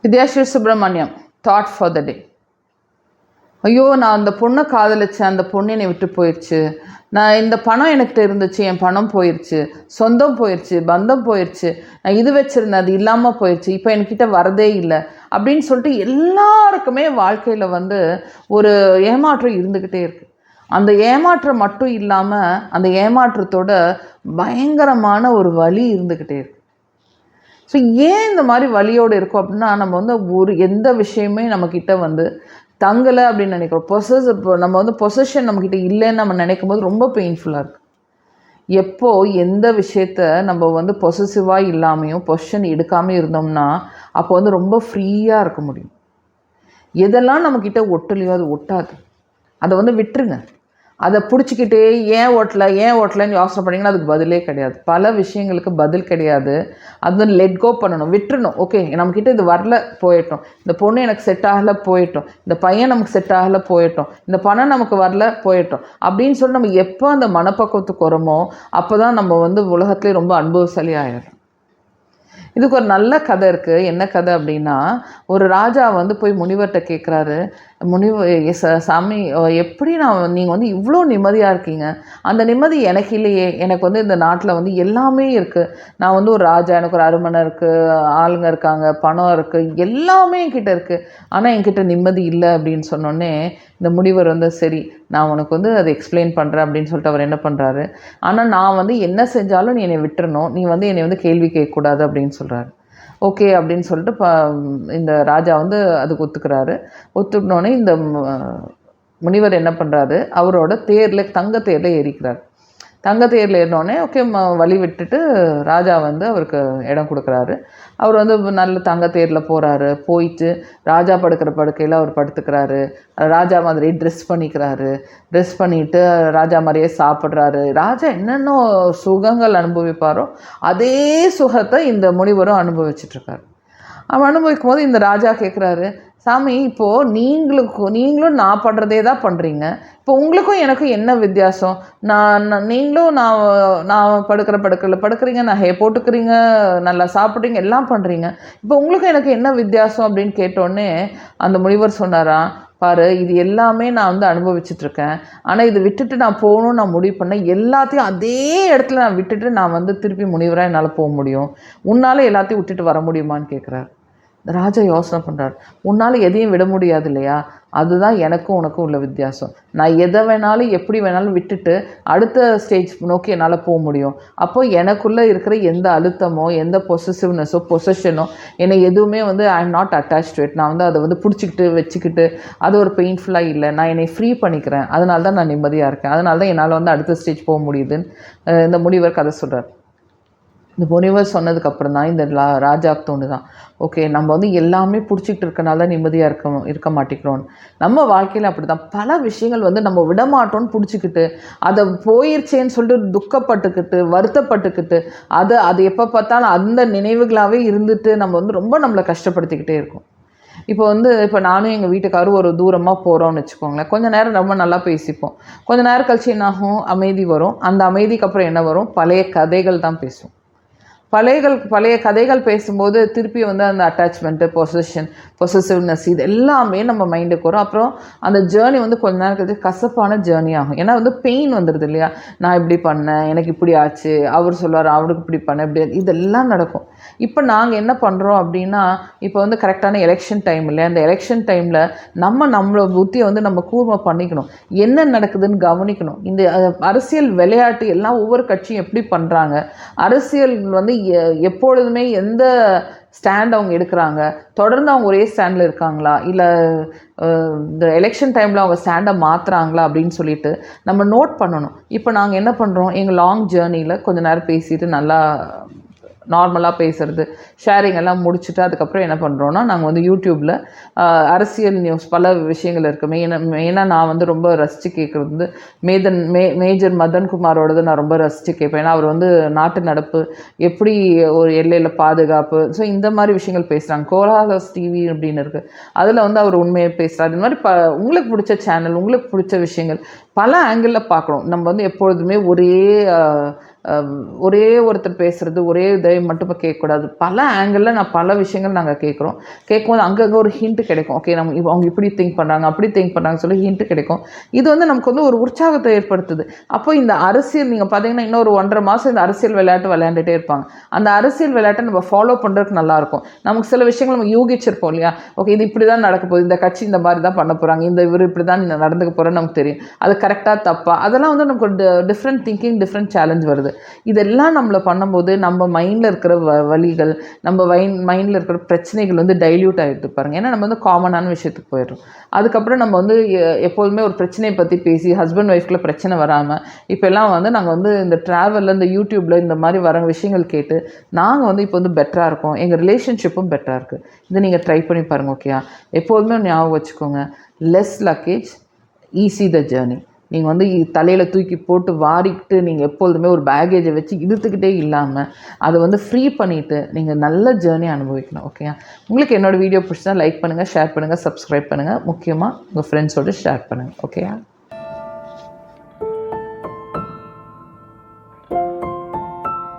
Vidyasri Subramaniam thought for the day. ஐயோ, நான் அந்த பொண்ணை காதலிச்சேன், அந்த பொண்ணு என்னை விட்டு போயிடுச்சு. நான் இந்த பணம் என்கிட்ட இருந்துச்சு, என் பணம் போயிடுச்சு. சொந்தம் போயிடுச்சு, பந்தம் போயிடுச்சு. நான் இது வச்சுருந்தேன், அது இல்லாமல் போயிடுச்சு. இப்போ என்கிட்ட வரதே இல்லை அப்படின்னு சொல்லிட்டு எல்லாருக்குமே வாழ்க்கையில் ஒரு ஏமாற்றம் இருந்துக்கிட்டே இருக்குது. அந்த ஏமாற்றம் மட்டும் இல்லாமல் அந்த ஏமாற்றத்தோட பயங்கரமான ஒரு வலி இருந்துக்கிட்டே இருக்குது. ஸோ ஏன் இந்த மாதிரி வலியோடு இருக்கும் அப்படின்னா, நம்ம ஒரு எந்த விஷயமே நம்மக்கிட்ட தங்கலை அப்படின்னு நினைக்கிறோம். இப்போ நம்ம பொசஷன் நம்மக்கிட்ட இல்லைன்னு நம்ம நினைக்கும் போது ரொம்ப பெயின்ஃபுல்லாக இருக்குது. எப்போ எந்த விஷயத்த நம்ம பொசசிவாக இல்லாமையும் பொசிஷன் எடுக்காமல் இருந்தோம்னா அப்போ ரொம்ப ஃப்ரீயாக இருக்க முடியும். எதெல்லாம் நம்மக்கிட்ட ஒட்டலையோ அது ஒட்டாது. அதை விட்டுருங்க. அதை பிடிச்சிக்கிட்டே ஏன் ஓட்டலைன்னு யோசனை பண்ணிங்கன்னா அதுக்கு பதிலே கிடையாது. பல விஷயங்களுக்கு பதில் கிடையாது. அது லெட் கோ பண்ணணும், விட்டுறணும். ஓகே, நம்மக்கிட்ட இது வரல, போயிட்டோம். இந்த பொண்ணு எனக்கு செட் ஆகலை, போயிட்டோம். இந்த பையன் நமக்கு செட் ஆகலை, போயிட்டோம். இந்த பணம் நமக்கு வரல, போயிட்டோம் அப்படின்னு சொல்லி நம்ம எப்போ அந்த மனப்பக்குவத்துக்கு வரோமோ அப்போ தான் நம்ம உலகத்துலேயே ரொம்ப அனுபவசாலி ஆயிடும். இதுக்கு ஒரு நல்ல கதை இருக்குது. என்ன கதை அப்படின்னா, ஒரு ராஜா போய் முனிவர்கிட்ட கேட்குறாரு, சாமி, எப்படி நீங்கள் இவ்வளோ நிம்மதியாக இருக்கீங்க? அந்த நிம்மதி எனக்கு இல்லையே. எனக்கு இந்த நாட்டில் எல்லாமே இருக்குது. நான் ஒரு ராஜா, எனக்கு ஒரு அரண்மனை இருக்குது, ஆளுங்க இருக்காங்க, பணம் இருக்குது, எல்லாமே என்கிட்ட இருக்குது. ஆனால் என்கிட்ட நிம்மதி இல்லை அப்படின்னு சொன்னோடனே இந்த முனிவர் சரி, நான் உனக்கு அதை எக்ஸ்பிளைன் பண்ணுறேன் அப்படின்னு சொல்லிட்டு அவர் என்ன பண்ணுறாரு, ஆனால் நான் என்ன செஞ்சாலும் நீ என்னை விட்டுறணும், நீ என்னை கேள்வி கேட்கக்கூடாது அப்படின்னு சொல்கிறாரு. ஓகே அப்படின்னு சொல்லிட்டு இந்த ராஜா அதுக்கு ஒத்துக்கிறாரு. ஒத்துக்கினோடனே இந்த முனிவர் என்ன பண்ணுறாரு, அவரோட தங்க தேரில் ஏறிக்கிறார். தங்க தேரில் ஏறினோடனே ஓகே வழி விட்டுட்டு ராஜா அவருக்கு இடம் கொடுக்குறாரு. அவர் நல்ல தங்க தேரில் போகிறாரு. போயிட்டு ராஜா படுக்கிற படுக்கையில் அவர் படுத்துக்கிறாரு. ராஜா மாதிரி ட்ரெஸ் பண்ணிக்கிறாரு. ட்ரெஸ் பண்ணிவிட்டு ராஜா மாதிரியே சாப்பிட்றாரு. ராஜா என்னென்ன சுகங்கள் அனுபவிப்பாரோ அதே சுகத்தை இந்த முனிவரும் அனுபவிச்சிட்ருக்காரு. அவன் அனுபவிக்கும் போது இந்த ராஜா கேட்குறாரு, சாமி, இப்போது நீங்களும் நான் பண்ணுறதே தான் பண்ணுறீங்க. இப்போ உங்களுக்கும் எனக்கும் என்ன வித்தியாசம்? நீங்களும் நான் படுக்கிற படுக்கையில் படுக்கிறீங்க, நகையை போட்டுக்கிறீங்க, நல்லா சாப்பிட்றீங்க, எல்லாம் பண்ணுறீங்க. இப்போ உங்களுக்கும் எனக்கு என்ன வித்தியாசம் அப்படின்னு கேட்டோடனே அந்த முனிவர் சொன்னாராம், பாரு, இது எல்லாமே நான் அனுபவிச்சுட்ருக்கேன். ஆனால் இதை விட்டுட்டு நான் போகணும்னு நான் முடிவு பண்ணேன். எல்லாத்தையும் அதே இடத்துல நான் விட்டுட்டு நான் திருப்பி முனிவராக என்னால் போக முடியும். உன்னால் எல்லாத்தையும் விட்டுட்டு வர முடியுமான்னு கேட்குறாரு. ராஜா யோசனை பண்ணுறார், உன்னால் எதையும் விட முடியாது இல்லையா? அதுதான் எனக்கும் உனக்கும் உள்ள வித்தியாசம். நான் எதை வேணாலும் எப்படி வேணாலும் விட்டுட்டு அடுத்த ஸ்டேஜ் நோக்கி என்னால் போக முடியும். அப்போ எனக்குள்ளே இருக்கிற எந்த அழுத்தமோ எந்த பொசஷனோ என்னை எதுவுமே I am not attach to it. நான் அதை பிடிச்சிக்கிட்டு வச்சுக்கிட்டு அது ஒரு பெயின்ஃபுல்லாக இல்லை. நான் என்னை ஃப்ரீ பண்ணிக்கிறேன். அதனால தான் நான் நிம்மதியாக இருக்கேன். அதனால தான் என்னால் அடுத்த ஸ்டேஜ் போக முடியுதுன்னு இந்த முனிவர் கதை சொல்கிறார். இந்த முனிவர் சொன்னதுக்கப்புறம் தான் இந்த ராஜாவுக்கு தோணுதான், ஓகே, நம்ம எல்லாமே பிடிச்சிக்கிட்டு இருக்கனால தான் நிம்மதியாக இருக்க மாட்டேங்கிறோம். நம்ம வாழ்க்கையில் அப்படி தான் பல விஷயங்கள் நம்ம விடமாட்டோன்னு பிடிச்சிக்கிட்டு அதை போயிடுச்சேன்னு சொல்லிட்டு துக்கப்பட்டுக்கிட்டு வருத்தப்பட்டுக்கிட்டு அது எப்போ பார்த்தாலும் அந்த நினைவுகளாகவே இருந்துட்டு நம்ம ரொம்ப நம்மளை கஷ்டப்படுத்திக்கிட்டே இருக்கோம். இப்போ நானும் எங்கள் வீட்டுக்காரும் ஒரு தூரமாக போகிறோம்னு வச்சுக்கோங்களேன். கொஞ்சம் நேரம் ரொம்ப நல்லா பேசிப்போம். கொஞ்சம் நேரம் கழிச்சு என்ன ஆகும், அமைதி வரும். அந்த அமைதிக்கு அப்புறம் என்ன வரும், பழைய கதைகள் தான் பேசுவோம். பழைய கதைகள் பேசும்போது திருப்பி அந்த அட்டாச்மெண்ட்டு, பொசசிவ்னஸ் இது எல்லாமே நம்ம மைண்டுக்கு வரும். அப்புறம் அந்த ஜேர்னி கொஞ்ச நேரம் கழிச்சு கசப்பான ஜேர்னி ஆகும். ஏன்னா பெயின் வந்துடுது இல்லையா? நான் இப்படி பண்ணேன், எனக்கு இப்படி ஆச்சு, அவர் சொல்லுவார், அவருக்கு இப்படி பண்ணேன், இப்படி இதெல்லாம் நடக்கும். இப்போ நாங்கள் என்ன பண்ணுறோம் அப்படின்னா, இப்போ கரெக்டான எலெக்ஷன் டைம் இல்லையா? அந்த எலெக்ஷன் டைமில் நம்மளோட புத்தியை நம்ம கூர்மை பண்ணிக்கணும். என்ன நடக்குதுன்னு கவனிக்கணும். இந்த அரசியல் விளையாட்டு எல்லாம் ஒவ்வொரு கட்சியும் எப்படி பண்ணுறாங்க, அரசியல் எப்பொழுதுமே எந்த ஸ்டாண்ட் அவங்க எடுக்கிறாங்க, தொடர்ந்து அவங்க ஒரே ஸ்டாண்டில் இருக்காங்களா, இல்லை இந்த எலெக்ஷன் டைமில் அவங்க ஸ்டாண்டை மாற்றுறாங்களா அப்படின்னு சொல்லிட்டு நம்ம நோட் பண்ணணும். இப்போ நாங்கள் என்ன பண்ணுறோம், எங்கள் லாங் ஜேர்னியில் கொஞ்சம் நேரம் பேசிட்டு நல்லா நார்மலாக பேசுகிறது, ஷேரிங் எல்லாம் முடிச்சுட்டு அதுக்கப்புறம் என்ன பண்ணுறோன்னா, நாங்கள் யூடியூப்பில் அரசியல் நியூஸ் பல விஷயங்கள் இருக்குது. மெயினாக நான் ரொம்ப ரசித்து கேட்குறது மேஜர் மதன்குமாரோடது நான் ரொம்ப ரசித்து கேட்பேன். ஏன்னா அவர் நாட்டு நடப்பு, எப்படி ஒரு எல்லையில் பாதுகாப்பு, ஸோ இந்த மாதிரி விஷயங்கள் பேசுகிறாங்க. கோலாகஸ் டிவி அப்படின்னு இருக்குது, அதில் அவர் உண்மையை பேசுகிறார். இது மாதிரி உங்களுக்கு பிடிச்ச சேனல், உங்களுக்கு பிடிச்ச விஷயங்கள் பல ஆங்கிளில் பார்க்கணும். நம்ம எப்பொழுதுமே ஒரே ஒரே ஒருத்தர் பேசுகிறது ஒரே இதை மட்டும் கேட்கக்கூடாது. பல ஆங்கிளில் நான் பல விஷயங்கள் நாங்கள் கேட்கும்போது அங்கங்கே ஒரு ஹிண்ட் கிடைக்கும். ஓகே, அவங்க இப்படி திங்க் பண்ணுறாங்க, அப்படி திங்க் பண்ணுறாங்கன்னு சொல்லி ஹிண்ட் கிடைக்கும். இது வந்து நமக்கு வந்து ஒரு உற்சாகத்தை ஏற்படுத்துது. அப்போ இந்த அரசியல் நீங்கள் பார்த்தீங்கன்னா இன்னும் ஒரு 1.5 மாதம் இந்த அரசியல் விளையாட்டு விளையாண்டுட்டே இருப்பாங்க. அந்த அரசியல் விளையாட்டை நம்ம ஃபாலோ பண்ணுறதுக்கு நல்லாயிருக்கும். நமக்கு சில விஷயங்கள் நம்ம யூகிச்சிருப்போம் இல்லையா? ஓகே, இது இப்படி தான் நடக்க போகுது, இந்த கட்சி இந்த மாதிரி தான் பண்ண போகிறாங்க, இவர் இப்படி தான் நடந்துக்க போகிறோன்னு நமக்கு தெரியும். அது கரெக்டாக தப்பா அதெல்லாம் வந்து நமக்கு டிஃப்ரெண்ட் திங்கிங், டிஃப்ரெண்ட் சேலஞ்ச் வருது. இதெல்லாம் நம்மளை பண்ணும்போது நம்ம மைண்டில் இருக்கிற வலிகள், நம்ம மைண்டில் இருக்கிற பிரச்சனைகள் வந்து டைல்யூட் ஆகிடுது பாருங்கள். ஏன்னா நம்ம வந்து காமனான விஷயத்துக்கு போயிடுறோம். அதுக்கப்புறம் நம்ம வந்து எப்போதுமே ஒரு பிரச்சனையை பற்றி பேசி ஹஸ்பண்ட் ஒய்ஃப்குள்ள பிரச்சனை வராமல் இப்போல்லாம் வந்து நாங்கள் வந்து இந்த ட்ராவலில் இந்த யூடியூப்பில் இந்த மாதிரி வர விஷயங்கள் கேட்டு நாங்கள் வந்து இப்போ வந்து பெட்டராக இருக்கோம். எங்கள் ரிலேஷன்ஷிப்பும் பெட்டராக இருக்குது. இதை நீங்கள் ட்ரை பண்ணி பாருங்கள். ஓகேயா? எப்போதுமே ஞாபகம் வச்சுக்கோங்க, less luggage, easy the journey. நீங்கள் வந்து தலையில் தூக்கி போட்டு வாரிக்கிட்டு நீங்கள் எப்பொழுதுமே ஒரு பேகேஜை வச்சு இழுத்துக்கிட்டே இல்லாமல் அதை வந்து ஃப்ரீ பண்ணிவிட்டு நீங்கள் நல்ல ஜேர்னி அனுபவிக்கணும். ஓகேயா? உங்களுக்கு என்னோடய வீடியோ பிடிச்சா லைக் பண்ணுங்கள், ஷேர் பண்ணுங்கள், சப்ஸ்கிரைப் பண்ணுங்கள். முக்கியமாக உங்கள் ஃப்ரெண்ட்ஸோடு ஷேர் பண்ணுங்கள். ஓகேயா?